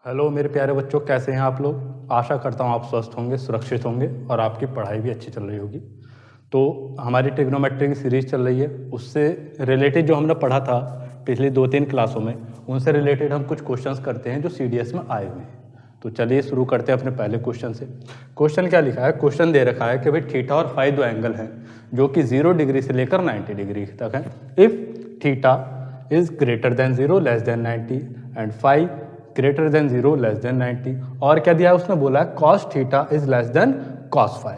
Hello मेरे प्यारे बच्चों, कैसे हैं आप लोग। आशा करता हूँ आप स्वस्थ होंगे, सुरक्षित होंगे और आपकी पढ़ाई भी अच्छी चल रही होगी। तो हमारी ट्रिग्नोमेट्री की सीरीज़ चल रही है, उससे रिलेटेड जो हमने पढ़ा था पिछली 2-3 क्लासों में, उनसे रिलेटेड हम कुछ क्वेश्चंस करते हैं जो CDS में आए हुए हैं। तो चलिए शुरू करते हैं अपने पहले क्वेश्चन से। क्वेश्चन क्या लिखा है? क्वेश्चन दे रखा है कि भाई थीटा और फाई दो एंगल हैं जो कि 0 डिग्री से लेकर 90 डिग्री तक है। If theta is greater than 0 less than 90 and phi greater than 0 less than 90। और क्या दिया है उसने? बोला है cos theta is less than cos phi,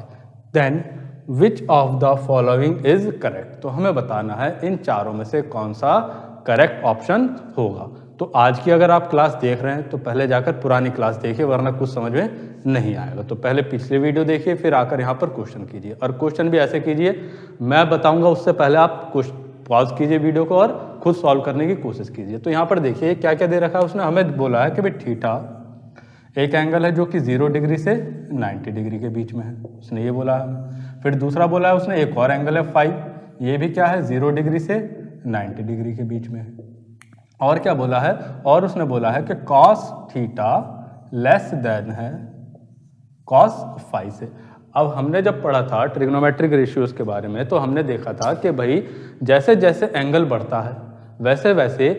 then which of the following is correct. तो हमें बताना है इन चारों में से कौन सा करेक्ट ऑप्शन होगा। तो आज की अगर आप क्लास देख रहे हैं तो पहले जाकर पुरानी क्लास देखिए, वरना कुछ समझ में नहीं आएगा। तो पहले पिछली वीडियो देखिए, फिर आकर यहाँ पर क्वेश्चन कीजिए। और क्वेश्चन भी ऐसे कीजिए, मैं बताऊंगा उससे पहले आप पॉज कीजिए वीडियो को और खुद सॉल्व करने की कोशिश कीजिए। तो यहाँ पर देखिए क्या क्या दे रखा है उसने। हमें बोला है कि भाई थीटा एक एंगल है जो कि 0 डिग्री से 90 डिग्री के बीच में है, उसने ये बोला है। फिर दूसरा बोला है उसने एक और एंगल है फाई, ये भी क्या है 0 डिग्री से 90 डिग्री के बीच में है। और क्या बोला है? और उसने बोला है कि cos थीटा लेस देन है cos फाई से। अब हमने जब पढ़ा था ट्रिग्नोमेट्रिक रेशियोज के बारे में, तो हमने देखा था कि भाई जैसे जैसे एंगल बढ़ता है वैसे वैसे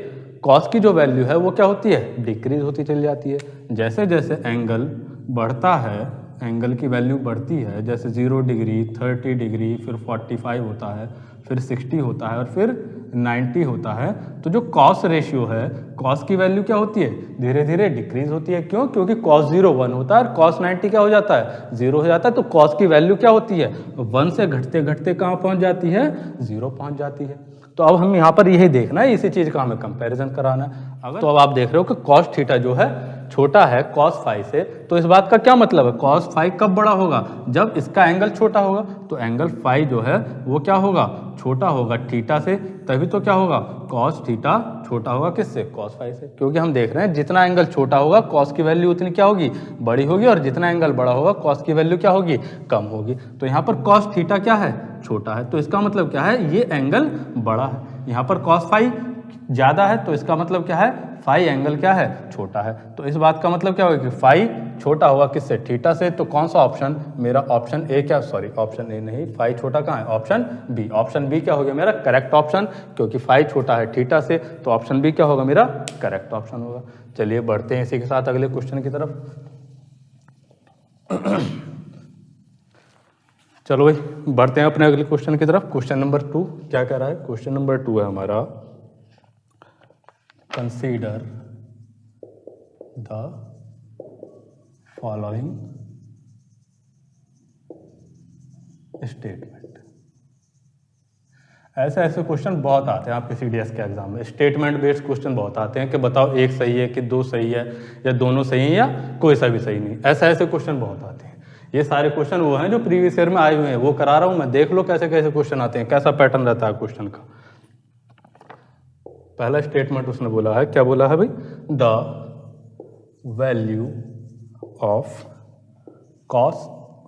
cos की जो वैल्यू है वो क्या होती है? डिक्रीज होती चली जाती है। जैसे जैसे एंगल बढ़ता है, एंगल की वैल्यू बढ़ती है, जैसे 0 डिग्री, 30 डिग्री, फिर 45 होता है, फिर 60 होता है और फिर 90 होता है, तो जो cos रेशियो है, cos की वैल्यू क्या होती है? धीरे धीरे डिक्रीज होती है। क्यों? क्योंकि cos 0 1 होता है और cos 90 क्या हो जाता है? 0 हो जाता है। तो cos की वैल्यू क्या होती है? 1 से घटते घटते कहाँ पहुँच जाती है? 0 पहुँच जाती है। तो अब हम यहाँ पर यही देखना है, इसी चीज़ का हमें कंपैरिजन कराना है। अगर तो अब आप देख रहे हो कि cos थीटा जो है छोटा है cos फाई से, तो इस बात का क्या मतलब है? cos फाई कब बड़ा होगा? जब इसका एंगल छोटा होगा। तो एंगल फाई जो है वो क्या होगा? छोटा होगा थीटा से, तभी तो क्या होगा? cos थीटा छोटा होगा किससे? cos फाई से। क्योंकि हम देख रहे हैं जितना एंगल छोटा होगा cos की वैल्यू उतनी क्या होगी? बड़ी होगी, और जितना एंगल बड़ा होगा cos की वैल्यू क्या होगी? कम होगी। तो यहाँ पर cos थीटा क्या है? छोटा है। तो इसका मतलब क्या है? ये एंगल बड़ा है। यहाँ पर cos फाई ज़्यादा है, तो इसका मतलब क्या है? फाई एंगल क्या है? छोटा है। तो इस बात का मतलब क्या होगा कि फाई छोटा होगा किससे? थीटा से। तो कौन सा ऑप्शन? मेरा ऑप्शन ए, क्या सॉरी ऑप्शन ए नहीं, फाई छोटा कहाँ है? Option B. ऑप्शन बी क्या हो गया मेरा करेक्ट ऑप्शन, क्योंकि फाई छोटा है थीटा से, तो ऑप्शन बी क्या होगा मेरा? करेक्ट ऑप्शन होगा। चलिए बढ़ते हैं इसी के साथ अगले क्वेश्चन की तरफ। चलो भाई बढ़ते हैं अपने अगले क्वेश्चन की तरफ। क्वेश्चन नंबर 2 क्या कह रहा है? क्वेश्चन नंबर 2 है हमारा, कंसीडर द फॉलोइंग स्टेटमेंट। ऐसे ऐसे क्वेश्चन बहुत आते हैं आपके CDS के एग्जाम में। स्टेटमेंट बेस्ड क्वेश्चन बहुत आते हैं कि बताओ एक सही है कि दो सही है, या दोनों सही है, या कोई सा भी सही नहीं। ऐसे ऐसे क्वेश्चन बहुत आते हैं। ये सारे क्वेश्चन वो हैं जो प्रीवियस ईयर में आए हुए हैं, वो करा रहा हूँ मैं। देख लो कैसे कैसे क्वेश्चन आते हैं, कैसा पैटर्न रहता है क्वेश्चन का। पहला स्टेटमेंट उसने बोला है, क्या बोला है भाई? The value of cos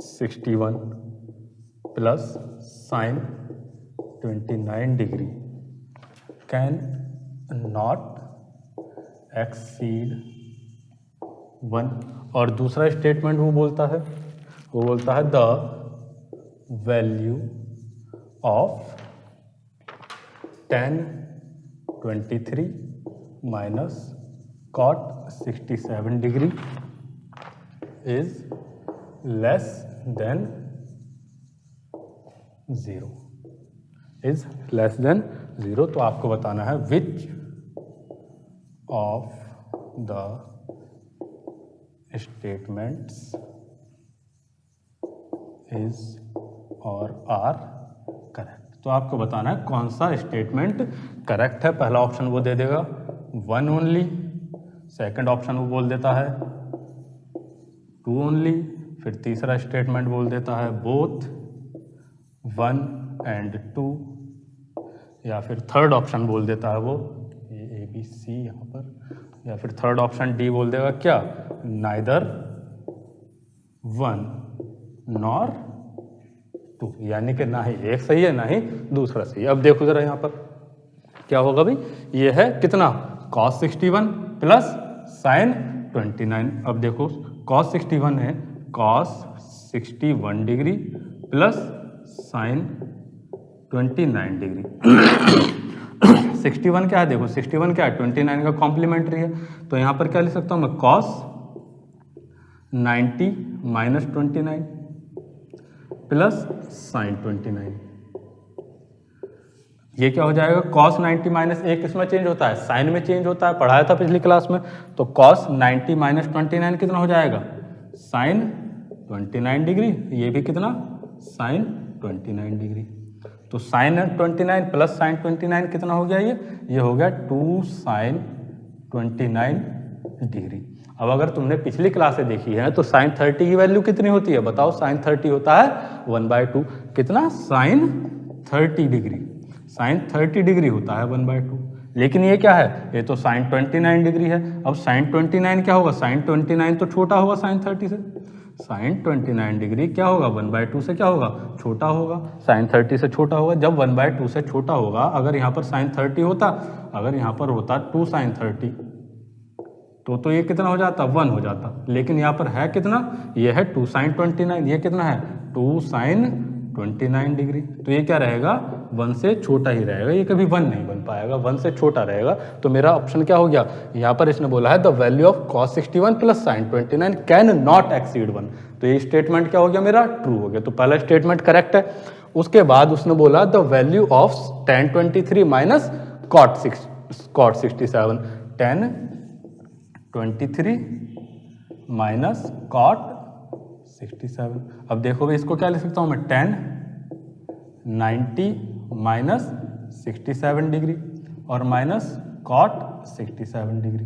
61 plus sign 29 degree can not exceed 1। और दूसरा स्टेटमेंट वो बोलता है the value of tan 23 minus cot 67 degree is less then 0, is less then 0। तो आपको बताना है विच ऑफ द स्टेटमेंट्स इज और आर करेक्ट। तो आपको बताना है कौन सा स्टेटमेंट करेक्ट है। पहला ऑप्शन वो दे देगा 1 ओनली, सेकंड ऑप्शन वो बोल देता है 2 ओनली, फिर तीसरा स्टेटमेंट बोल देता है बोथ 1 एंड 2, या फिर थर्ड ऑप्शन बोल देता है वो ए बी सी यहाँ पर, या फिर थर्ड ऑप्शन डी बोल देगा क्या? नाइदर 1 नॉर 2, यानी कि ना ही एक सही है ना ही दूसरा सही है। अब देखो जरा यहाँ पर क्या होगा भाई? ये है कितना? cos 61 plus sign 29। अब देखो cos 61 है, cos 61 degree plus sin 29 degree. 61 क्या है, देखो 61 क्या है, 29 का कॉम्प्लीमेंट्री है, तो यहाँ पर क्या लिख सकता हूँ मैं, cos 90 माइनस 29 प्लस sin 29। ये क्या हो जाएगा, cos 90 माइनस एक किसमें चेंज होता है, साइन में चेंज होता है, पढ़ाया था पिछली क्लास में। तो cos 90 माइनस 29 कितना हो जाएगा, sin 29 डिग्री, ये भी कितना, sin 29 डिग्री। तो sin 29 प्लस sin 29 कितना हो गया, ये हो गया 2 sin 29 डिग्री। अब अगर तुमने पिछली क्लासें देखी है तो sin 30 की वैल्यू कितनी होती है, बताओ, sin 30 होता है 1/2, कितना, sin 30 डिग्री, sin 30 डिग्री होता है 1/2। लेकिन ये क्या है, ये तो sin 29 डिग्री है। अब sin 29 क्या होगा, sin 29 तो छोटा होगा sin 30 से, sin 29 डिग्री क्या होगा, 1/2 से क्या होगा, छोटा होगा, sin 30 से छोटा होगा। जब 1/2 से छोटा होगा, अगर यहाँ पर sin 30 होता, अगर यहाँ पर होता 2 sin 30, तो ये कितना हो जाता, 1 हो जाता। लेकिन यहाँ पर है कितना, ये है 2 sin 29, ये कितना है 2 sin 29 डिग्री। तो ये क्या रहेगा, 1 से छोटा ही रहेगा, ये कभी 1 नहीं बन पाएगा, 1 से छोटा रहेगा। तो मेरा ऑप्शन क्या हो गया, यहाँ पर इसने बोला है the value of cos 61 plus sin 29 can not exceed 1। तो ये स्टेटमेंट क्या हो गया, मेरा ट्रू हो गया। तो पहला स्टेटमेंट करेक्ट है। उसके बाद उसने बोला the value of tan 23 minus cot 67, tan 23 minus cot 67। अब देखो भाई, इसको क्या लिख सकता हूँ मैं, tan 90 माइनस 67 डिग्री और माइनस cot 67 डिग्री।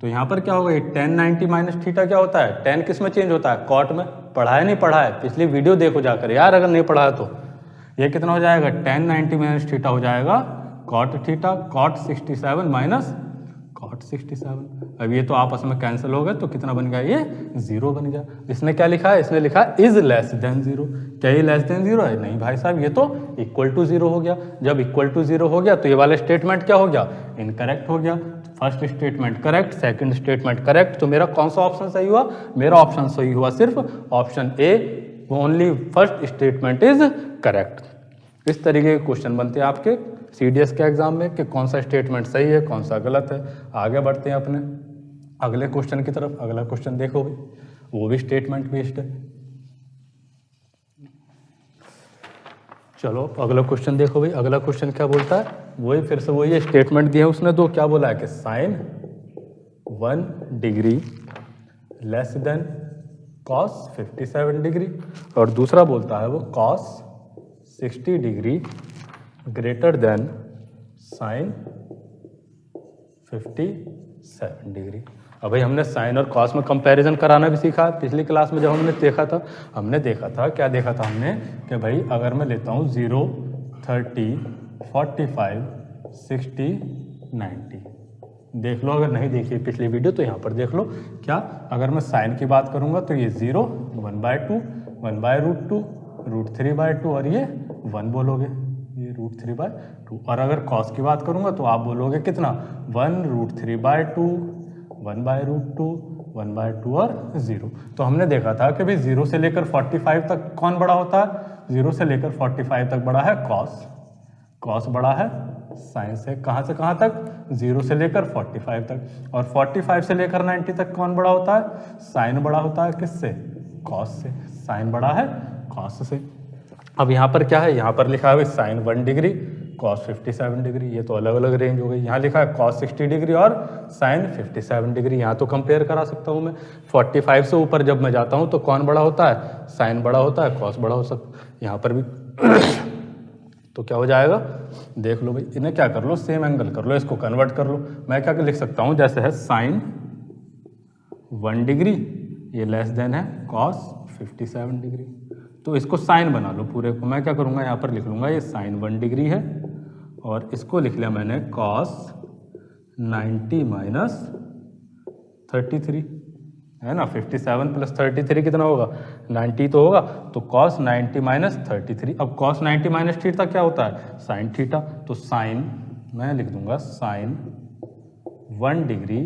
तो यहाँ पर क्या होगा, ये tan 90 माइनस थीटा क्या होता है, tan किस में चेंज होता है, cot में। पढ़ा है नहीं पढ़ा है, पिछली वीडियो देखो जाकर यार, अगर नहीं पढ़ा है तो। ये कितना हो जाएगा, tan 90 माइनस थीटा हो जाएगा cot theta, cot 67 minus cot 67। अब ये तो आपस में कैंसिल हो गए, तो कितना बन गया, ये 0 बन गया। इसने क्या लिखा है, इसने लिखा इज लेस देन 0। क्या ये लेस देन 0 है, नहीं भाई साहब, ये तो इक्वल टू 0 हो गया। जब इक्वल टू 0 हो गया तो ये वाला स्टेटमेंट क्या हो गया, इनकरेक्ट हो गया। First statement correct, second statement correct. तो मेरा कौन सा ऑप्शन सही हुआ, मेरा ऑप्शन सही हुआ सिर्फ option A, only first statement is correct. इस तरीके के क्वेश्चन बनते हैं आपके CDS के एग्जाम में कि कौन सा स्टेटमेंट सही है, कौन सा गलत है। आगे बढ़ते हैं अपने अगले क्वेश्चन की तरफ। अगला क्वेश्चन देखो भाई, वो भी स्टेटमेंट बेस्ड है। चलो अगला क्वेश्चन देखो भाई, अगला क्वेश्चन क्या बोलता है, वही फिर से वही स्टेटमेंट दिया है उसने दो। क्या बोला है कि sin 1 degree less than cos 57 degree, और दूसरा बोलता है वो cos 60 degree greater then sin 57 degree. अब भाई हमने साइन और कॉस में कंपैरिजन कराना भी सीखा। पिछली क्लास में जब हमने देखा था, हमने देखा था, क्या देखा था हमने, कि भाई अगर मैं लेता हूँ 0, 30, 45, 60, 90, देख लो। अगर नहीं देखी पिछली वीडियो तो यहाँ पर देख लो। क्या, अगर मैं साइन की बात करूँगा तो ये 0, 1/2, 1/√2, √3/2 और ये 1 बोलोगे, ये √3/2। और अगर कॉस की बात करूँगा तो आप बोलोगे कितना, 1 √3/2, 1/√2, 1/2 और 0। तो हमने देखा था कि भाई 0 से लेकर 45 तक कौन बड़ा होता है, 0 से लेकर 45 तक बड़ा है कॉस, कॉस बड़ा है साइन से। कहाँ तक, 0 से लेकर 45 तक। और 45 से लेकर 90 तक कौन बड़ा होता है, साइन बड़ा होता है किससे, कॉस से। साइन बड़ा है कॉस से। अब यहाँ पर क्या है, यहाँ पर लिखा है sin 1 डिग्री cos 57 डिग्री, ये तो अलग अलग रेंज हो गई। यहाँ लिखा है cos 60 डिग्री और sin 57 डिग्री। यहाँ तो कंपेयर करा सकता हूँ मैं। 45 से ऊपर जब मैं जाता हूँ तो कौन बड़ा होता है, sin बड़ा होता है, cos बड़ा हो सकता है। यहाँ पर भी तो क्या हो जाएगा, देख लो भाई, इन्हें क्या कर लो, सेम एंगल कर लो, इसको कन्वर्ट कर लो। मैं क्या लिख सकता हूँ, जैसे है sin 1 डिग्री, ये लेस देन है cos 57 डिग्री। तो इसको साइन बना लो पूरे को। मैं क्या करूँगा, यहाँ पर लिख लूँगा ये sin 1 डिग्री है, और इसको लिख लिया मैंने cos 90 माइनस 33, है ना। 57 प्लस 33 कितना होगा, 90 तो होगा। तो cos 90 माइनस 33। अब cos 90 माइनस थीटा क्या होता है, साइन थीटा। तो साइन मैं लिख दूंगा sin 1 degree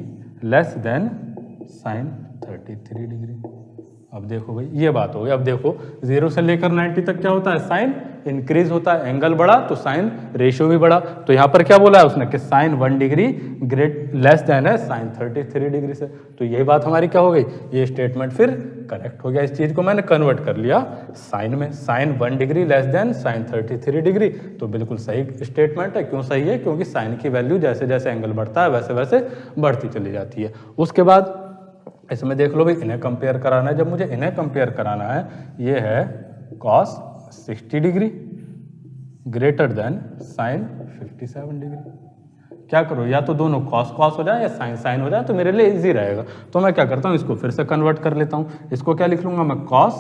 less than sine 33 degree. अब देखो भाई ये बात हो गई। अब देखो 0 से लेकर 90 तक क्या होता है, साइन इंक्रीज होता है, एंगल बढ़ा तो साइन रेशियो भी बढ़ा। तो यहाँ पर क्या बोला है उसने कि sine 1 degree great less than है साइन 33 डिग्री से। तो यही बात हमारी क्या हो गई, ये स्टेटमेंट फिर करेक्ट हो गया। इस चीज को मैंने कन्वर्ट कर लिया साइन में, sine 1 degree less than sine 33 degree. तो बिल्कुल सही स्टेटमेंट है। क्यों सही है, क्योंकि साइन की वैल्यू जैसे जैसे एंगल बढ़ता है वैसे वैसे बढ़ती चली जाती है। उसके बाद इसमें देख लो भाई, इन्हें कंपेयर कराना है। जब मुझे इन्हें कंपेयर कराना है, ये है cos 60 degree greater than sine 57 degree. क्या करो, या तो दोनों कॉस कॉस हो जाए या साइन साइन हो जाए, तो मेरे लिए इजी रहेगा। तो मैं क्या करता हूँ, इसको फिर से कन्वर्ट कर लेता हूँ। इसको क्या लिख लूँगा मैं, कॉस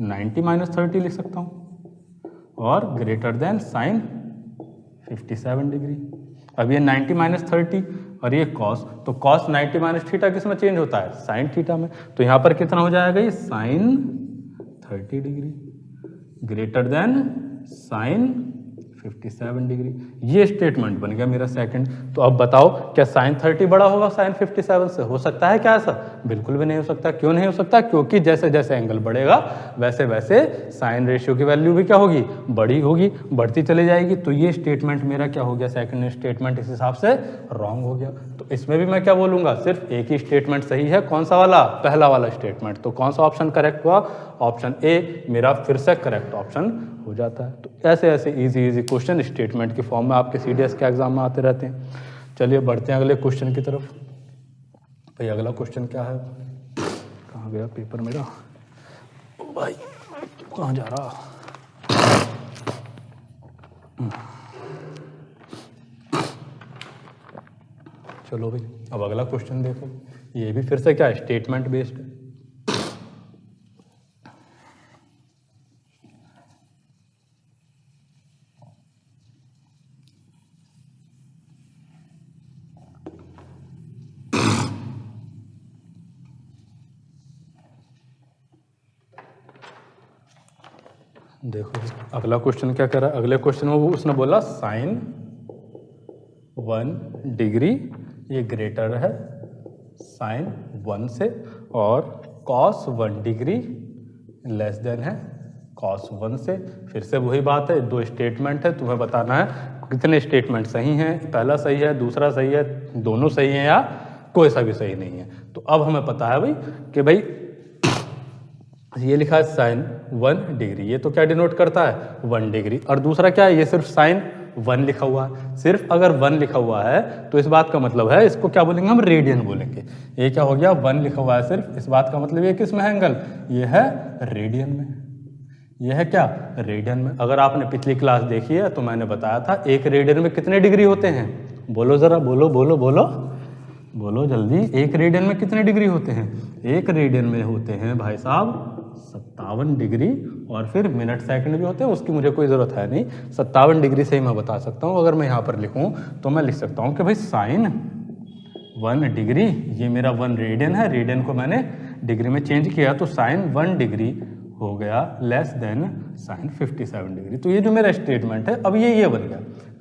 90 माइनस 30 लिख सकता हूँ और ग्रेटर देन साइन 57 डिग्री। अब ये 90 माइनस 30 और ये कॉस, तो कॉस 90 माइनस थीटा किस में चेंज होता है, साइन थीटा में। तो यहाँ पर कितना हो जाएगा, ये sine 30 degree greater than sine 57 degree. ये स्टेटमेंट बन गया मेरा सेकंड। तो अब बताओ, क्या साइन 30 बड़ा होगा साइन 57 से? हो सकता है क्या ऐसा? बिल्कुल भी नहीं हो सकता। क्यों नहीं हो सकता? क्योंकि जैसे जैसे एंगल बढ़ेगा वैसे वैसे साइन रेशियो की वैल्यू भी क्या होगी, बड़ी होगी, बढ़ती चली जाएगी। तो ये स्टेटमेंट मेरा क्या हो गया, सेकंड स्टेटमेंट इस हिसाब से रॉन्ग हो गया। तो इसमें भी मैं क्या बोलूंगा, सिर्फ एक ही स्टेटमेंट सही है। कौन सा वाला, पहला वाला स्टेटमेंट। तो कौन सा ऑप्शन करेक्ट हुआ, ऑप्शन ए मेरा फिर से करेक्ट ऑप्शन हो जाता है। तो ऐसे ऐसे इजी इजी क्वेश्चन स्टेटमेंट की फॉर्म में आपके सीडीएस के एग्जाम में आते रहते हैं। चलिए बढ़ते हैं अगले क्वेश्चन की तरफ। भाई अगला क्वेश्चन क्या है, कहाँ गया पेपर मेरा, भाई कहाँ जा रहा। चलो भाई अब अगला क्वेश्चन देखो। ये भी फिर से क्या है, स्टेटमेंट बेस्ड है। देखो अगला क्वेश्चन क्या कर रहा है, अगले क्वेश्चन में उसने बोला साइन 1 डिग्री ये ग्रेटर है साइन 1 से, और कॉस 1 डिग्री लेस देन है कॉस 1 से। फिर से वही बात है, दो स्टेटमेंट है, तुम्हें बताना है कितने स्टेटमेंट सही हैं, पहला सही है, दूसरा सही है, दोनों सही हैं या कोई सा भी सही नहीं है। तो अब हमें पता है भाई कि भाई ये लिखा है साइन 1 डिग्री, ये तो क्या डिनोट करता है 1 डिग्री, और दूसरा क्या है, ये सिर्फ साइन 1 लिखा हुआ है। सिर्फ अगर 1 लिखा हुआ है तो इस बात का मतलब है, इसको क्या बोलेंगे हम, रेडियन बोलेंगे। ये क्या हो गया, 1 लिखा हुआ है सिर्फ, इस बात का मतलब ये किस में है एंगल, ये है रेडियन में। ये है क्या, रेडियन में। अगर आपने पिछली क्लास देखी है तो मैंने बताया था एक रेडियन में कितने डिग्री होते हैं, बोलो जरा, बोलो बोलो बोलो बोलो जल्दी, एक रेडियन में कितने डिग्री होते हैं, एक रेडियन में होते हैं भाई साहब 57 डिग्री, और फिर मिनट सेकंड भी होते हैं, उसकी मुझे कोई ज़रूरत है नहीं, 57 डिग्री से ही मैं बता सकता हूँ। अगर मैं यहाँ पर लिखूँ तो मैं लिख सकता हूँ कि भाई साइन 1 डिग्री, ये मेरा 1 रेडियन है, रेडियन को मैंने डिग्री में चेंज किया तो साइन 1 डिग्री हो गया लेस देन साइन 57 डिग्री। तो ये जो मेरा स्टेटमेंट है अब ये बन गया।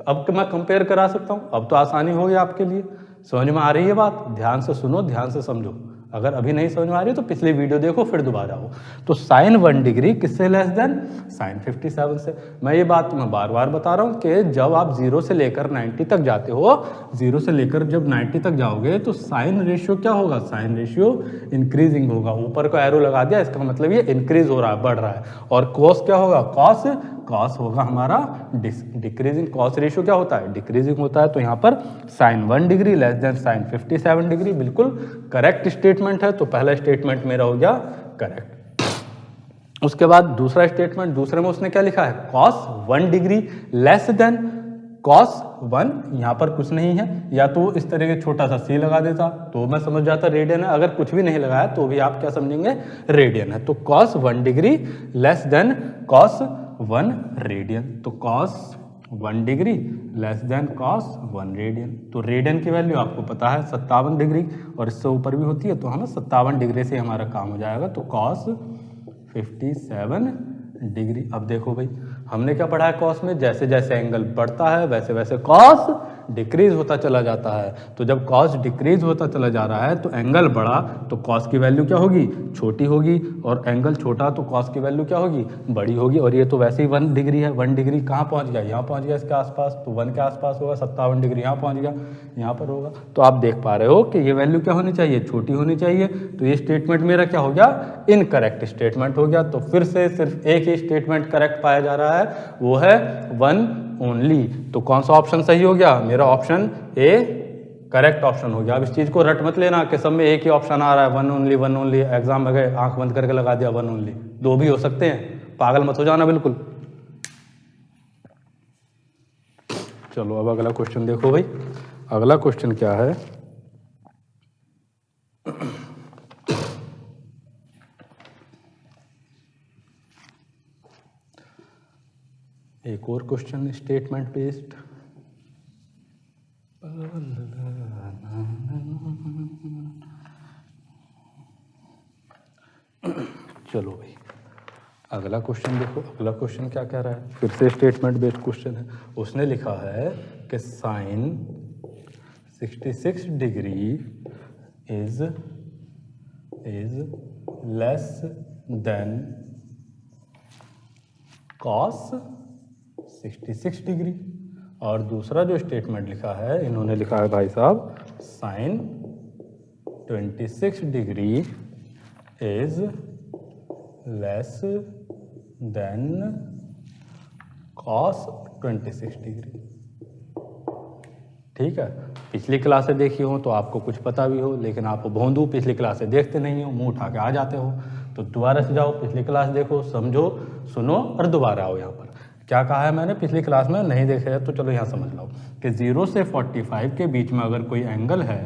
अब मैं कंपेयर करा सकता हूँ, अब तो आसानी हो गई आपके लिए। समझ में आ रही है बात, ध्यान से सुनो, ध्यान से समझो। अगर अभी नहीं समझ में आ रही तो पिछली वीडियो देखो, फिर दोबारा आओ। तो साइन 1 डिग्री किससे लेस देन साइन 57 से। मैं ये बात तुम्हें बार बार बता रहा हूँ कि जब आप 0 से लेकर 90 तक जाते हो, 0 से लेकर जब 90 तक जाओगे तो साइन रेशियो क्या होगा, साइन रेशियो इंक्रीजिंग होगा। ऊपर को एरो लगा दिया, इसका मतलब ये इंक्रीज हो रहा है, बढ़ रहा है। और कॉस क्या होगा, कॉस होगा हमारा डिक्रीजिंग। कॉस रेशियो क्या होता है, डिक्रीजिंग होता है। तो यहाँ पर sine 1 degree less than sine 57 degree बिल्कुल करेक्ट स्टेटमेंट है। तो पहला स्टेटमेंट मेरा हो गया करेक्ट। उसके बाद दूसरा स्टेटमेंट, दूसरे में उसने क्या लिखा है, cos 1 degree less than cos 1, यहाँ पर कुछ नहीं है, या तो इस तरह के छोटा सा सी लगा देता तो मैं समझ जाता रेडियन है। अगर कुछ भी नहीं लगाया तो भी आप क्या समझेंगे, रेडियन है। तो cos 1 degree less than cos 1 radian. तो cos 1 degree less than cos 1 radian. तो रेडियन की वैल्यू आपको पता है 57 डिग्री, और इससे ऊपर भी होती है, तो हमें 57 डिग्री से हमारा काम हो जाएगा। तो कॉस 57 डिग्री। अब देखो भाई हमने क्या पढ़ा है कॉस में, जैसे जैसे एंगल बढ़ता है वैसे वैसे कॉस डिक्रीज होता चला जाता है। तो जब कॉस डिक्रीज होता चला जा रहा है तो एंगल बढ़ा तो कॉस की वैल्यू क्या होगी, छोटी होगी, और एंगल छोटा तो कॉस की वैल्यू क्या होगी, बड़ी होगी। और ये तो वैसे ही 1 डिग्री है, 1 डिग्री कहाँ पहुँच गया, यहाँ पहुँच गया इसके आसपास, तो 1 के आसपास होगा, 57 डिग्री यहाँ पहुँच गया, यहाँ पर होगा। तो आप देख पा रहे हो कि ये वैल्यू क्या होनी चाहिए, छोटी होनी चाहिए। तो ये स्टेटमेंट मेरा क्या हो गया, इनकरेक्ट स्टेटमेंट हो गया। तो फिर से सिर्फ एक ही स्टेटमेंट करेक्ट पाया जा रहा है, वो है 1 ओनली। तो कौन सा ऑप्शन सही हो गया, मेरा ऑप्शन ए करेक्ट ऑप्शन हो गया। अब इस चीज को रट मत लेना कि सब में एक ही ऑप्शन आ रहा है, 1 ओनली 1 ओनली, एग्जाम में गए आंख बंद करके लगा दिया 1 ओनली, 2 भी हो सकते हैं, पागल मत हो जाना बिल्कुल। चलो अब अगला क्वेश्चन देखो भाई, अगला क्वेश्चन क्या है, एक और क्वेश्चन स्टेटमेंट बेस्ड। चलो भाई अगला क्वेश्चन देखो, अगला क्वेश्चन क्या कह रहा है, फिर से स्टेटमेंट बेस्ड क्वेश्चन है। उसने लिखा है कि sine 66 degree is less than cos 66 degree. और दूसरा जो स्टेटमेंट लिखा है, इन्होंने लिखा है भाई साहब sine 26 degree is less than cos 26 degree. ठीक है, पिछली क्लासें देखी हो तो आपको कुछ पता भी हो, लेकिन आप भोंदू पिछली क्लासें देखते नहीं हो, मुंह उठा के आ जाते हो। तो दोबारा से जाओ, पिछली क्लास देखो, समझो, सुनो और दोबारा आओ। यहाँ पर क्या कहा है मैंने, पिछली क्लास में नहीं देखे है तो चलो यहाँ समझ लो कि 0 से 45 के बीच में अगर कोई एंगल है,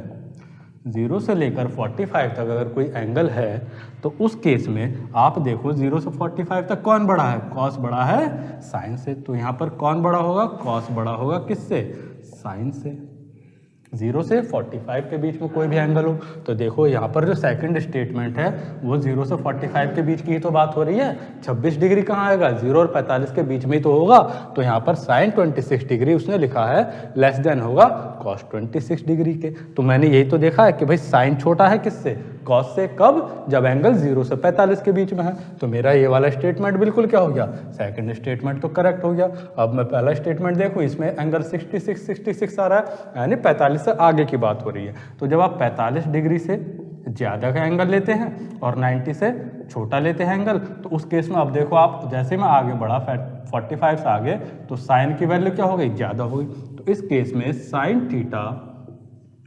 0 से लेकर 45 तक अगर कोई एंगल है, तो उस केस में आप देखो 0 से 45 तक कौन बड़ा है, कॉस बड़ा है साइन से। तो यहाँ पर कौन बड़ा होगा, कॉस बड़ा होगा किससे, साइन से। 0 से 45 के बीच में कोई भी एंगल हो, तो देखो यहाँ पर जो सेकंड स्टेटमेंट है वो 0 से 45 के बीच की ही तो बात हो रही है। 26 डिग्री कहाँ आएगा, 0 और 45 के बीच में ही तो होगा। तो यहाँ पर साइन 26 डिग्री उसने लिखा है लेस देन होगा कॉस 26 डिग्री के। तो मैंने यही तो देखा है कि भाई साइन छोटा है किससे, कॉस से। कब, जब एंगल 0 से 45 के बीच में है। तो मेरा ये वाला स्टेटमेंट बिल्कुल क्या हो गया, सेकंड स्टेटमेंट तो करेक्ट हो गया। अब मैं पहला स्टेटमेंट देखूं, इसमें एंगल 66 आ रहा है, यानी 45 से आगे की बात हो रही है। तो जब आप 45 डिग्री से ज़्यादा का एंगल लेते हैं और 90 से छोटा लेते हैं एंगल, तो उस केस में अब देखो आप, जैसे मैं आगे बढ़ा 45 से आगे, तो साइन की वैल्यू क्या हो गई, ज़्यादा हो गई। तो इस केस में साइन थीटा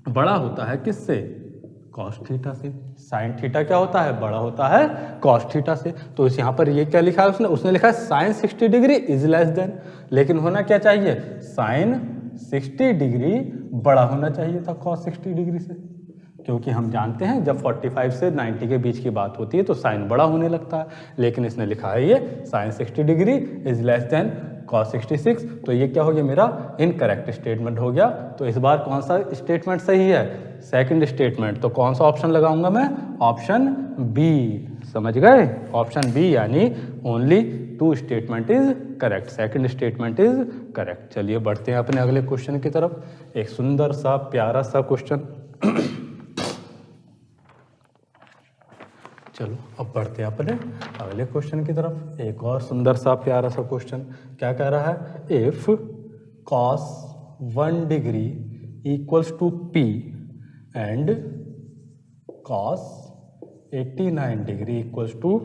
बड़ा होता है किससे, कॉस थीटा से। साइन थीटा क्या होता है, बड़ा होता है कॉस थीटा से। तो इस यहाँ पर ये क्या लिखा है उसने लिखा है sine 60 degree is less than, लेकिन होना क्या चाहिए, साइन 60 डिग्री बड़ा होना चाहिए था कॉस 60 डिग्री से, क्योंकि हम जानते हैं जब 45 से 90 के बीच की बात होती है तो साइन बड़ा होने लगता है। लेकिन इसने लिखा है ये sine 60 degree is less than cos 66। तो ये क्या हो गया, मेरा इनकरेक्ट स्टेटमेंट हो गया। तो इस बार कौन सा स्टेटमेंट सही है, सेकंड स्टेटमेंट। तो कौन सा ऑप्शन लगाऊंगा मैं, ऑप्शन बी। समझ गए, ऑप्शन बी, यानी only 2 statement is correct, second statement is correct. चलिए बढ़ते हैं अपने अगले क्वेश्चन की तरफ, एक सुंदर सा प्यारा सा क्वेश्चन। चलो अब बढ़ते हैं अपने अगले क्वेश्चन की तरफ, एक और सुंदर सा प्यारा सा क्वेश्चन। क्या कह रहा है, if cos 1 degree equals to p and cos 89 degree equals to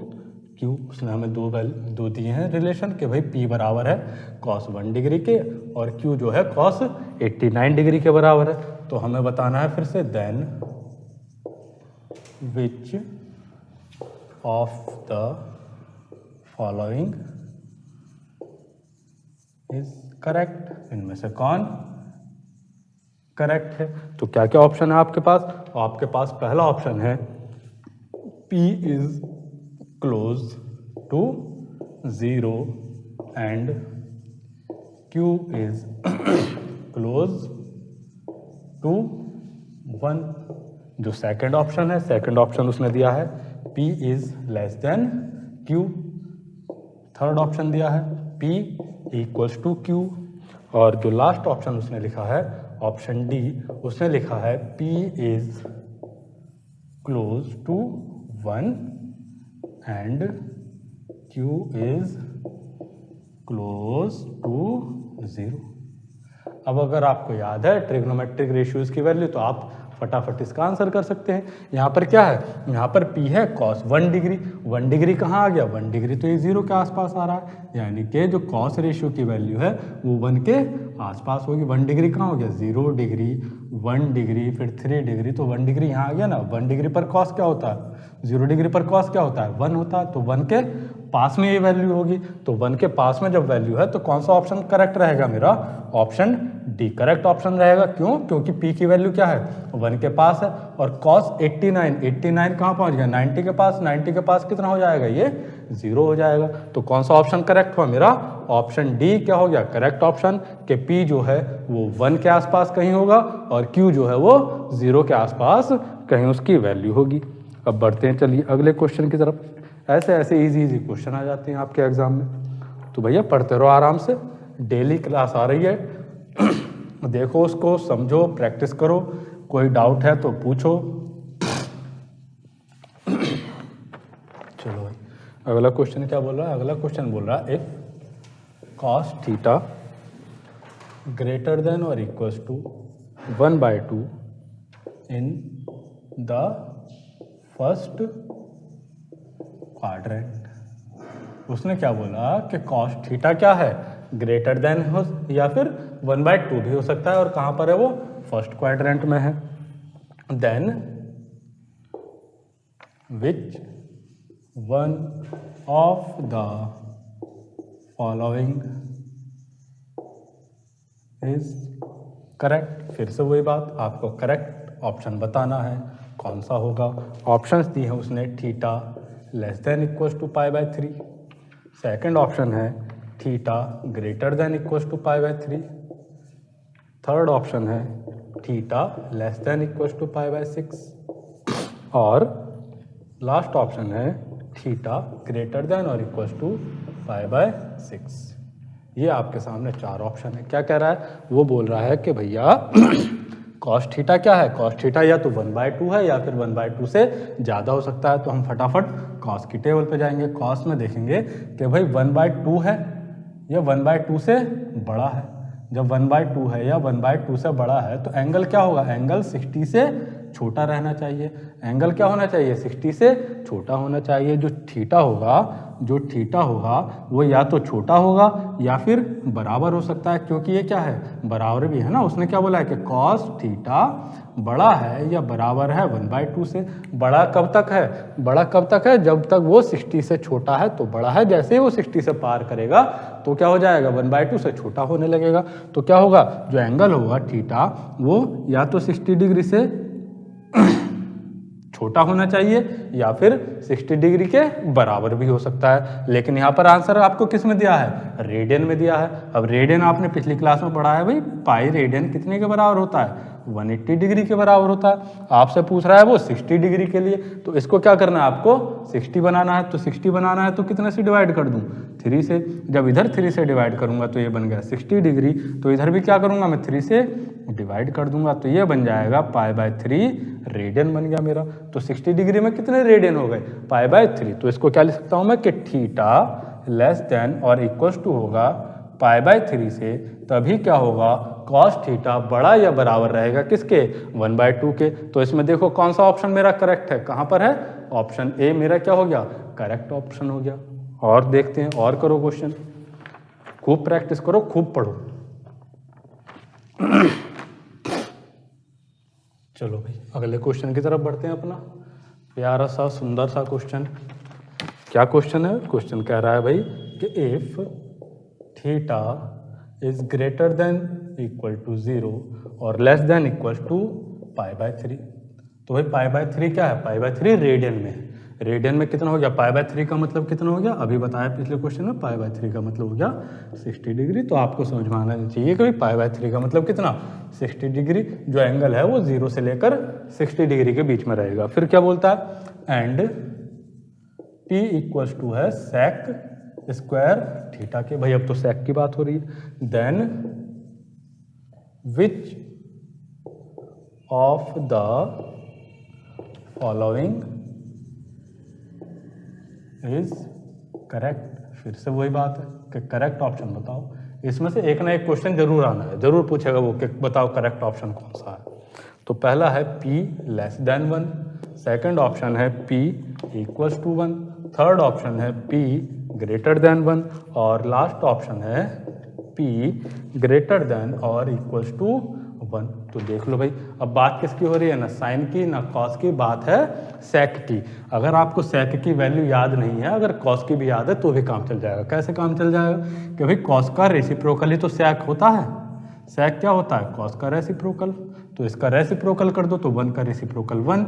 q। उसने हमें दो दिए हैं रिलेशन कि भाई p बराबर है cos 1 डिग्री के और q जो है cos 89 डिग्री के बराबर है। तो हमें बताना है फिर से, then which of the following is correct, इनमें से कौन करेक्ट है। तो क्या क्या ऑप्शन है आपके पास, आपके पास पहला ऑप्शन है P is close to 0 and Q is close to 1। जो सेकंड ऑप्शन है, सेकंड ऑप्शन उसने दिया है P is less than Q। Third option दिया है P इक्वल्स टू Q, और जो लास्ट ऑप्शन उसने लिखा है ऑप्शन डी, उसने लिखा है P is close to 1 and Q is close to 0। अब अगर आपको याद है ट्रिग्नोमेट्रिक रेशियोज की वैल्यू तो आप फटाफट इसका आंसर कर सकते हैं। यहाँ पर क्या है, यहाँ पर P है cos 1 डिग्री, 1 डिग्री कहाँ आ गया, 1 डिग्री तो ये 0 के आसपास आ रहा है, यानी कि जो cos रेशियो की वैल्यू है वो 1 के आसपास होगी। 1 डिग्री कहाँ हो गया, 0 डिग्री, 1 डिग्री, फिर 3 डिग्री, तो 1 डिग्री यहाँ आ गया ना। 1 डिग्री पर cos क्या होता है, 0 डिग्री पर cos क्या होता है, 1 होता है, तो 1 के पास में ये वैल्यू होगी। तो 1 के पास में जब वैल्यू है तो कौन सा ऑप्शन करेक्ट रहेगा मेरा, ऑप्शन डी करेक्ट ऑप्शन रहेगा। क्यों, क्योंकि P की वैल्यू क्या है, 1 के पास है, और cos 89 कहाँ पहुँच गया, 90 के पास, 90 के पास कितना हो जाएगा, ये 0 हो जाएगा। तो कौन सा ऑप्शन करेक्ट हुआ मेरा, ऑप्शन डी क्या हो गया करेक्ट ऑप्शन, कि P जो है वो 1 के आसपास कहीं होगा और Q जो है वो 0 के आसपास कहीं उसकी वैल्यू होगी। अब बढ़ते हैं, चलिए अगले क्वेश्चन की तरफ। ऐसे ऐसे इजी क्वेश्चन आ जाते हैं आपके एग्जाम में, तो भैया पढ़ते रहो आराम से, डेली क्लास आ रही है देखो उसको, समझो, प्रैक्टिस करो, कोई डाउट है तो पूछो। चलो भाई, अगला क्वेश्चन क्या बोल रहा है, अगला क्वेश्चन बोल रहा है if cos theta greater than और equals to 1/2 in the first quadrant. उसने क्या बोला कि cos थीटा क्या है, ग्रेटर देन हो या फिर 1/2 भी हो सकता है, और कहाँ पर है वो, फर्स्ट क्वाड्रेंट में है। Then which one of the following is correct. फिर से वही बात, आपको करेक्ट ऑप्शन बताना है, कौन सा होगा। ऑप्शंस दी हैं उसने, theta less than equals to π/3, second option है theta greater than equals to π/3, third option है theta less than equals to π/6, और लास्ट ऑप्शन है थीटा ग्रेटर देन और इक्वल्स टू π/6। ये आपके सामने 4 ऑप्शन है। क्या कह रहा है, वो बोल रहा है कि भैया cos थीटा क्या है, cos थीटा या तो 1/2 है या फिर 1/2 से ज़्यादा हो सकता है। तो हम फटाफट cos की टेबल पे जाएंगे, cos में देखेंगे कि भाई 1/2 है या 1/2 से बड़ा है। जब 1/2 है या 1/2 से बड़ा है तो एंगल क्या होगा, एंगल 60 से छोटा रहना चाहिए। एंगल क्या होना चाहिए, 60 से छोटा होना चाहिए। जो थीटा होगा वो या तो छोटा होगा या फिर बराबर हो सकता है, क्योंकि ये क्या है, बराबर भी है ना। उसने क्या बोला है कि cos थीटा बड़ा है या बराबर है 1/2 से। बड़ा कब तक है, बड़ा कब तक है, जब तक वो 60 से छोटा है तो बड़ा है। जैसे ही वो 60 से पार करेगा तो क्या हो जाएगा, 1/2 से छोटा होने लगेगा। तो क्या होगा, जो एंगल होगा थीटा वो या तो 60 डिग्री से छोटा होना चाहिए या फिर 60 डिग्री के बराबर भी हो सकता है। लेकिन यहाँ पर आंसर आपको किस में दिया है, रेडियन में दिया है। अब रेडियन आपने पिछली क्लास में पढ़ा है भाई, पाई रेडियन कितने के बराबर होता है, 180 डिग्री के बराबर होता है। आपसे पूछ रहा है वो 60 डिग्री के लिए, तो इसको क्या करना है, आपको 60 बनाना है। तो 60 बनाना है तो कितने से डिवाइड कर दूं, 3 से। जब इधर 3 से डिवाइड करूंगा तो ये बन गया 60 डिग्री, तो इधर भी क्या करूंगा मैं 3 से डिवाइड कर दूंगा, तो ये बन जाएगा π/3 रेडियन बन गया मेरा। तो 60 डिग्री में कितने रेडियन हो गए, π/3। तो इसको क्या लिख सकता हूं मैं कि थीटा लेस देन और इक्वल्स टू होगा π/3 से, तभी क्या होगा, cos थीटा बड़ा या बराबर रहेगा किसके, 1/2 के। तो इसमें देखो कौन सा ऑप्शन मेरा करेक्ट है, कहां पर है, ऑप्शन ए मेरा क्या हो गया, करेक्ट ऑप्शन हो गया। और देखते हैं, और करो क्वेश्चन, खूब प्रैक्टिस करो, खूब पढ़ो। चलो भाई अगले क्वेश्चन की तरफ बढ़ते हैं अपना। प्यारा सा सुंदर सा क्वेश्चन, क्या क्वेश्चन है, क्वेश्चन कह रहा है भाई कि if theta is greater than equal to 0 और लेस देन इक्वल टू π/3। तो भाई π/3 क्या है, π/3 रेडियन में है। रेडियन में कितना हो गया, π/3 का मतलब कितना हो गया, अभी बताया पिछले क्वेश्चन में, π/3 का मतलब हो गया 60 डिग्री। तो आपको समझ में आना चाहिए कि भाई π/3 का मतलब कितना, 60 डिग्री। जो एंगल है वो 0 से लेकर 60 डिग्री के बीच में रहेगा। फिर क्या बोलता है, एंड P इक्वल्स टू है sec स्क्वायर थीटा के। भाई अब तो सेक की बात हो रही है। Then which of the following is correct. फिर से वही बात है कि करेक्ट ऑप्शन बताओ। इसमें से एक ना एक क्वेश्चन जरूर आना है, जरूर पूछेगा वो कि बताओ करेक्ट ऑप्शन कौन सा है। तो पहला है P less than 1, second option है P equals to 1, third option है P ग्रेटर देन 1 और लास्ट ऑप्शन है P ग्रेटर देन और इक्वल्स टू 1। तो देख लो भाई, अब बात किसकी हो रही है, ना साइन की ना कॉस की, बात है सेक की। अगर आपको सेक की वैल्यू याद नहीं है, अगर कॉस की भी याद है तो भी काम चल जाएगा। कैसे काम चल जाएगा कि भाई कॉस का रेसिप्रोकल ही तो सेक होता है। सेक क्या होता है, कॉस का रेसिप्रोकल। तो इसका रेसिप्रोकल कर दो तो 1 का रेसिप्रोकल 1,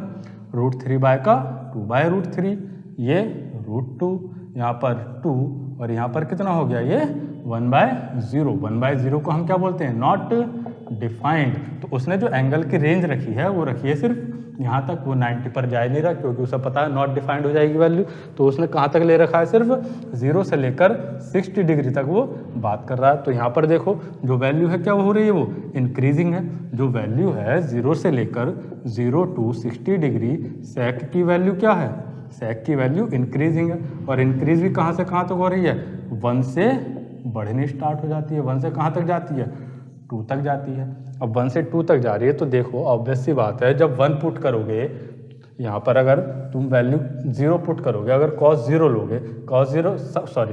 √3 बाय का 2 बाय √3, ये √2, यहाँ पर 2 और यहाँ पर कितना हो गया, ये 1/0। 1/0 को हम क्या बोलते हैं, नॉट डिफाइंड। तो उसने जो एंगल की रेंज रखी है वो रखी है सिर्फ यहाँ तक, वो 90 पर जा नहीं रहा क्योंकि उसे पता है नॉट डिफाइंड हो जाएगी वैल्यू। तो उसने कहाँ तक ले रखा है, सिर्फ 0 से लेकर 60 डिग्री तक वो बात कर रहा है। तो यहाँ पर देखो जो वैल्यू है क्या हो रही है, वो इंक्रीजिंग है। जो वैल्यू है 0 से लेकर 0 to 60 डिग्री, सेक की वैल्यू क्या है, सेक की वैल्यू इंक्रीजिंग है। और इंक्रीज भी कहाँ से कहाँ तक हो रही है, 1 से बढ़नी स्टार्ट हो जाती है। 1 से कहाँ तक जाती है, 2 तक जाती है। अब 1 से 2 तक जा रही है तो देखो ऑब्वियस सी बात है, जब 1 पुट करोगे यहाँ पर, अगर तुम वैल्यू 0 पुट करोगे, अगर cos 0 लोगे,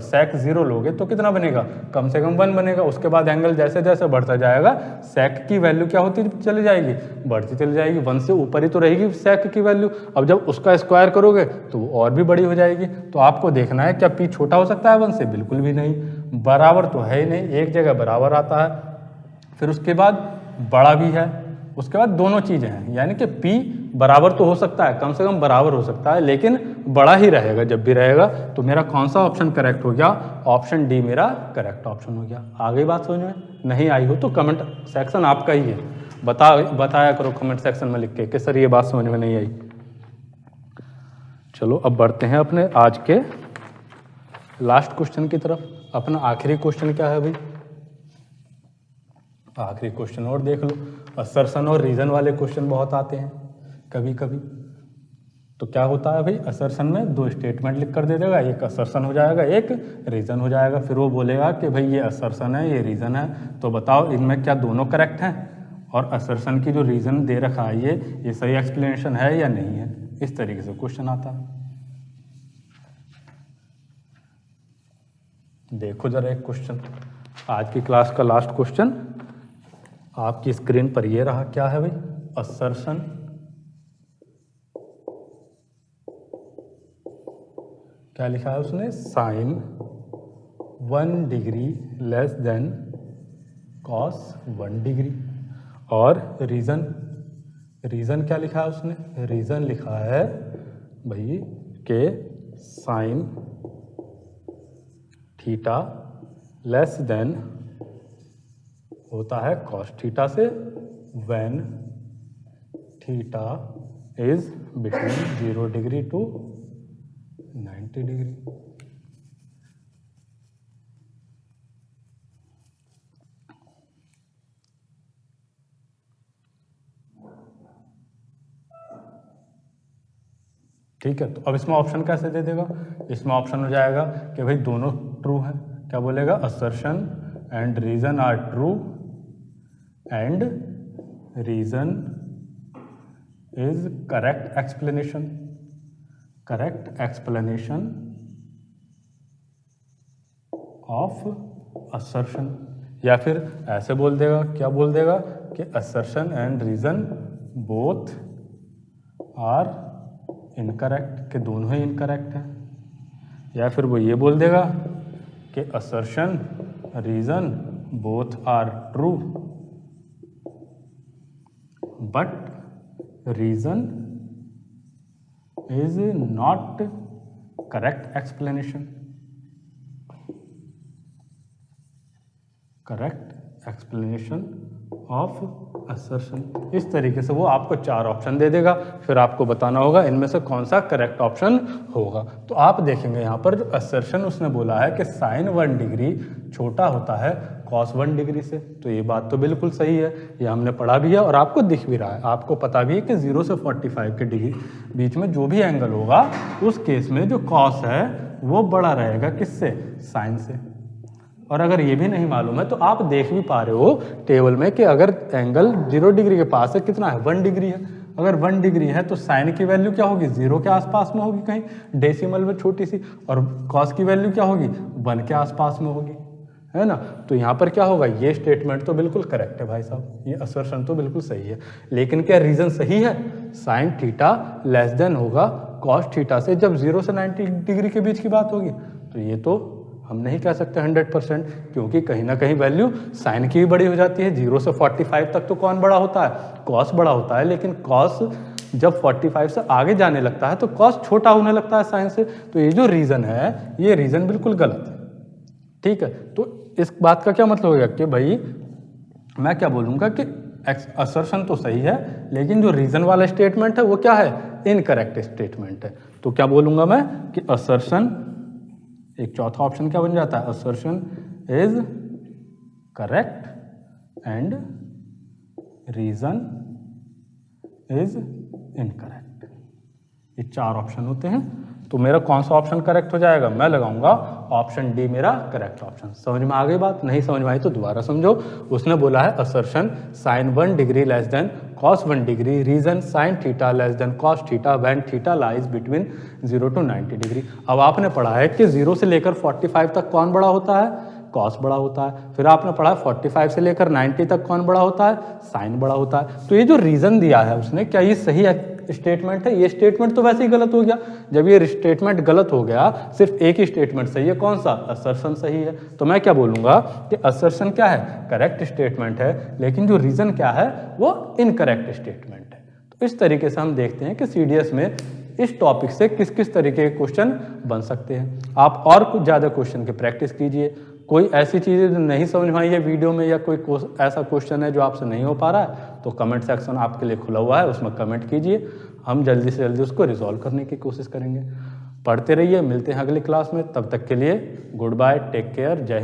sec 0 लोगे तो कितना बनेगा, कम से कम 1 बनेगा। उसके बाद एंगल जैसे जैसे बढ़ता जाएगा sec की वैल्यू क्या होती चली जाएगी, बढ़ती चली जाएगी। 1 से ऊपर ही तो रहेगी sec की वैल्यू। अब जब उसका स्क्वायर करोगे तो वो और भी बड़ी हो जाएगी। तो आपको देखना है क्या p छोटा हो सकता है 1 से, बिल्कुल भी नहीं। बराबर तो है ही नहीं, एक जगह बराबर आता है, फिर उसके बाद बड़ा भी है, उसके बाद दोनों चीज़ें हैं। यानी कि P बराबर तो हो सकता है, कम से कम बराबर हो सकता है, लेकिन बड़ा ही रहेगा जब भी रहेगा। तो मेरा कौन सा ऑप्शन करेक्ट हो गया, ऑप्शन डी मेरा करेक्ट ऑप्शन हो गया। आ गई बात समझ में? नहीं आई हो तो कमेंट सेक्शन आपका ही है, बताया करो कमेंट सेक्शन में लिख के कि सर ये बात समझ में नहीं आई। चलो अब बढ़ते हैं अपने आज के लास्ट क्वेश्चन की तरफ। अपना आखिरी क्वेश्चन क्या है भाई, आखिरी क्वेश्चन और देख लो। असर्शन और रीजन वाले क्वेश्चन बहुत आते हैं कभी कभी। तो क्या होता है भाई, असर्शन में 2 स्टेटमेंट लिख कर दे देगा, एक असर्शन हो जाएगा, एक रीजन हो जाएगा। फिर वो बोलेगा कि भाई ये असर्शन है, ये रीजन है, तो बताओ इनमें क्या दोनों करेक्ट हैं, और असर्शन की जो रीजन दे रखा है ये सही एक्सप्लेनेशन है या नहीं है। इस तरीके से क्वेश्चन आता है। देखो जरा एक क्वेश्चन, आज की क्लास का लास्ट क्वेश्चन आपकी स्क्रीन पर ये रहा। क्या है भाई, असर्शन क्या लिखा है उसने, sine 1 degree less than cos 1 degree. और रीजन क्या लिखा है उसने, रीजन लिखा है भाई के साइन थीटा लेस देन होता है कॉस थीटा से, when theta is between 0 degree to 90 degree. ठीक है, तो अब इसमें ऑप्शन कैसे दे देगा, इसमें ऑप्शन हो जाएगा कि भाई दोनों ट्रू है। क्या बोलेगा, assertion and reason are true and reason is correct explanation of assertion. या फिर ऐसे बोल देगा, क्या बोल देगा कि assertion and reason both are incorrect, कि दोनों ही इनकरेक्ट हैं। या फिर वो ये बोल देगा कि assertion reason both are true but reason is not correct explanation of assertion. इस तरीके से वो आपको 4 ऑप्शन दे देगा, फिर आपको बताना होगा इनमें से कौन सा करेक्ट ऑप्शन होगा। तो आप देखेंगे यहाँ पर जो असर्शन उसने बोला है कि साइन 1 डिग्री छोटा होता है कॉस 1 डिग्री से, तो ये बात तो बिल्कुल सही है, ये हमने पढ़ा भी है और आपको दिख भी रहा है। आपको पता भी है कि 0 से 45 के डिग्री बीच में जो भी एंगल होगा उस केस में जो कॉस है वो बड़ा रहेगा किससे, साइन से। और अगर ये भी नहीं मालूम है तो आप देख भी पा रहे हो टेबल में कि अगर एंगल 0 डिग्री के पास है कितना है, 1 डिग्री है। अगर 1 डिग्री है तो साइन की वैल्यू क्या होगी, 0 के आसपास में होगी कहीं डेसिमल में छोटी सी, और कॉस की वैल्यू क्या होगी, 1 के आसपास में होगी, है ना। तो यहाँ पर क्या होगा, ये स्टेटमेंट तो बिल्कुल करेक्ट है भाई साहब, ये असर्शन तो बिल्कुल सही है। लेकिन क्या रीजन सही है, साइन थीटा लेस देन होगा कॉस थीटा से जब 0 से 90 डिग्री के बीच की बात होगी। तो ये तो हम नहीं कह सकते 100%, क्योंकि कहीं ना कहीं वैल्यू साइन की भी बड़ी हो जाती है। 0 से 45 तक तो कौन बड़ा होता है, कॉस बड़ा होता है, लेकिन कॉस जब 45 से आगे जाने लगता है तो कॉस छोटा होने लगता है साइन से। तो ये जो रीज़न है ये रीज़न बिल्कुल गलत है, ठीक है। तो इस बात का क्या मतलब होगा कि भाई मैं क्या बोलूँगा कि असर्शन तो सही है लेकिन जो रीज़न वाला स्टेटमेंट है वो क्या है, इनकरेक्ट स्टेटमेंट है। तो क्या बोलूँगा मैं कि असर्शन, एक चौथा ऑप्शन क्या बन जाता है, assertion is correct and reason is incorrect. ये 4 ऑप्शन होते हैं। तो मेरा कौन सा ऑप्शन करेक्ट हो जाएगा, मैं लगाऊंगा ऑप्शन डी मेरा करेक्ट ऑप्शन। समझ में आ गई बात, नहीं समझ में आई तो दोबारा समझो। उसने बोला है assertion sine 1 degree less than cos 1 degree, reason sine theta less than cos theta when theta lies between 0 to 90 degree. अब आपने पढ़ा है कि 0 से लेकर 45 तक कौन बड़ा होता है, कॉस बड़ा होता है। फिर आपने पढ़ा 45 से लेकर 90 तक कौन बड़ा होता है, साइन बड़ा होता है। तो ये जो रीजन दिया है उसने, क्या ये सही स्टेटमेंट है, ये स्टेटमेंट तो वैसे ही गलत हो गया। जब ये स्टेटमेंट गलत हो गया, सिर्फ एक ही स्टेटमेंट सही है, कौन सा, असर्शन सही है। तो मैं क्या बोलूंगा कि असर्शन क्या है, करेक्ट स्टेटमेंट है, लेकिन जो रीजन क्या है वो इनकरेक्ट स्टेटमेंट है। तो इस तरीके से हम देखते हैं कि सीडीएस में इस टॉपिक से किस किस तरीके के क्वेश्चन बन सकते हैं। आप और कुछ ज़्यादा क्वेश्चन की प्रैक्टिस कीजिए। कोई ऐसी चीज़ें नहीं समझ में आई है वीडियो में, या कोई ऐसा क्वेश्चन है जो आपसे नहीं हो पा रहा है, तो कमेंट सेक्शन आपके लिए खुला हुआ है, उसमें कमेंट कीजिए। हम जल्दी से जल्दी उसको रिजॉल्व करने की कोशिश करेंगे। पढ़ते रहिए, मिलते हैं अगली क्लास में। तब तक के लिए गुड बाय, टेक केयर, जय हिंद।